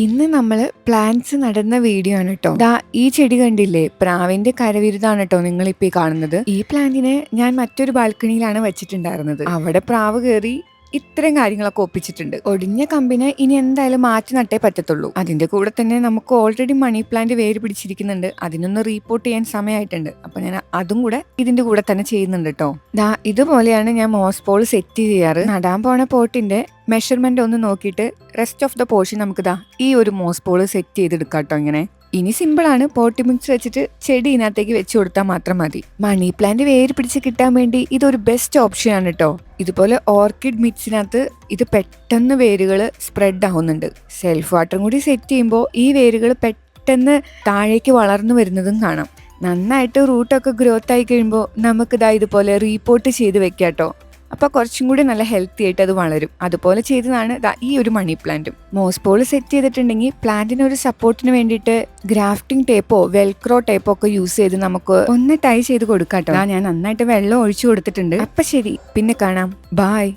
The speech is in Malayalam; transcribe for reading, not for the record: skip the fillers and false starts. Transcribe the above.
ഇന്ന് നമ്മൾ പ്ലാന്റ്സ് നടുന്ന വീഡിയോ ആണ് കേട്ടോ. ദാ ഈ ചെടി കണ്ടില്ലേ, പ്രാവിന്റെ കരവിരുതാണ് കേട്ടോ നിങ്ങളിപ്പോ ഈ കാണുന്നത്. ഈ പ്ലാന്റിനെ ഞാൻ മറ്റൊരു ബാൽക്കണിയിലാണ് വെച്ചിട്ടുണ്ടായിരുന്നത്. അവിടെ പ്രാവ് കയറി ഇത്രയും കാര്യങ്ങളൊക്കെ ഒപ്പിച്ചിട്ടുണ്ട്. ഒടിഞ്ഞ കമ്പിനെ ഇനി എന്തായാലും മാറ്റി നട്ടേ പറ്റത്തുള്ളൂ. അതിന്റെ കൂടെ തന്നെ നമുക്ക് ഓൾറെഡി മണി പ്ലാന്റ് വേര് പിടിച്ചിരിക്കുന്നുണ്ട്. അതിനൊന്ന് റീപോർട്ട് ചെയ്യാൻ സമയമായിട്ടുണ്ട്. അപ്പൊ ഞാൻ അതും കൂടെ ഇതിന്റെ കൂടെ തന്നെ ചെയ്യുന്നുണ്ട് കേട്ടോ. ദാ ഇതുപോലെയാണ് ഞാൻ മോസ്പോൾ സെറ്റ് ചെയ്യാറ്. നടാൻ പോണ പോട്ടിന്റെ മെഷർമെന്റ് ഒന്ന് നോക്കിയിട്ട് റെസ്റ്റ് ഓഫ് ദ പോർഷൻ നമുക്ക് ദാ ഈ ഒരു മോസ്പോൾ സെറ്റ് ചെയ്തെടുക്കാം കേട്ടോ. ഇങ്ങനെ ഇനി സിമ്പിൾ ആണ്. പോട്ടി മിക്സ് വെച്ചിട്ട് ചെടി ഇതിനകത്തേക്ക് വെച്ച് കൊടുത്താൽ മാത്രം മതി. മണി പ്ലാന്റ് വേര് പിടിച്ച് കിട്ടാൻ വേണ്ടി ഇതൊരു ബെസ്റ്റ് ഓപ്ഷൻ ആണ് കേട്ടോ. ഇതുപോലെ ഓർക്കിഡ് മിക്സിനകത്ത് ഇത് പെട്ടെന്ന് വേരുകൾ സ്പ്രെഡ് ആവുന്നുണ്ട്. സെൽഫ് വാട്ടറും കൂടി സെറ്റ് ചെയ്യുമ്പോൾ ഈ വേരുകൾ പെട്ടെന്ന് താഴേക്ക് വളർന്നു വരുന്നതും കാണാം. നന്നായിട്ട് റൂട്ടൊക്കെ ഗ്രോത്ത് ആയി കഴിയുമ്പോൾ നമുക്കിതാ ഇതുപോലെ റീപോർട്ട് ചെയ്ത് വെക്കാം കേട്ടോ. അപ്പോൾ കുറച്ചും കൂടി നല്ല ഹെൽത്തി ആയിട്ട് അത് വളരും. അതുപോലെ ചെയ്തതാണ് ഈ ഒരു മണി പ്ലാന്റും. മോസ്പോൾ സെറ്റ് ചെയ്തിട്ടുണ്ടെങ്കിൽ പ്ലാന്റിന് ഒരു സപ്പോർട്ടിന് വേണ്ടിയിട്ട് ഗ്രാഫ്റ്റിംഗ് ടേപ്പോ വെൽക്രോ ടേപ്പോ ഒക്കെ യൂസ് ചെയ്ത് നമുക്ക് ഒന്ന് ടൈ ചെയ്ത് കൊടുക്കാം കേട്ടോ. ഞാൻ നന്നായിട്ട് വെള്ളം ഒഴിച്ചു കൊടുത്തിട്ടുണ്ട്. അപ്പം ശരി, പിന്നെ കാണാം. ബായ്.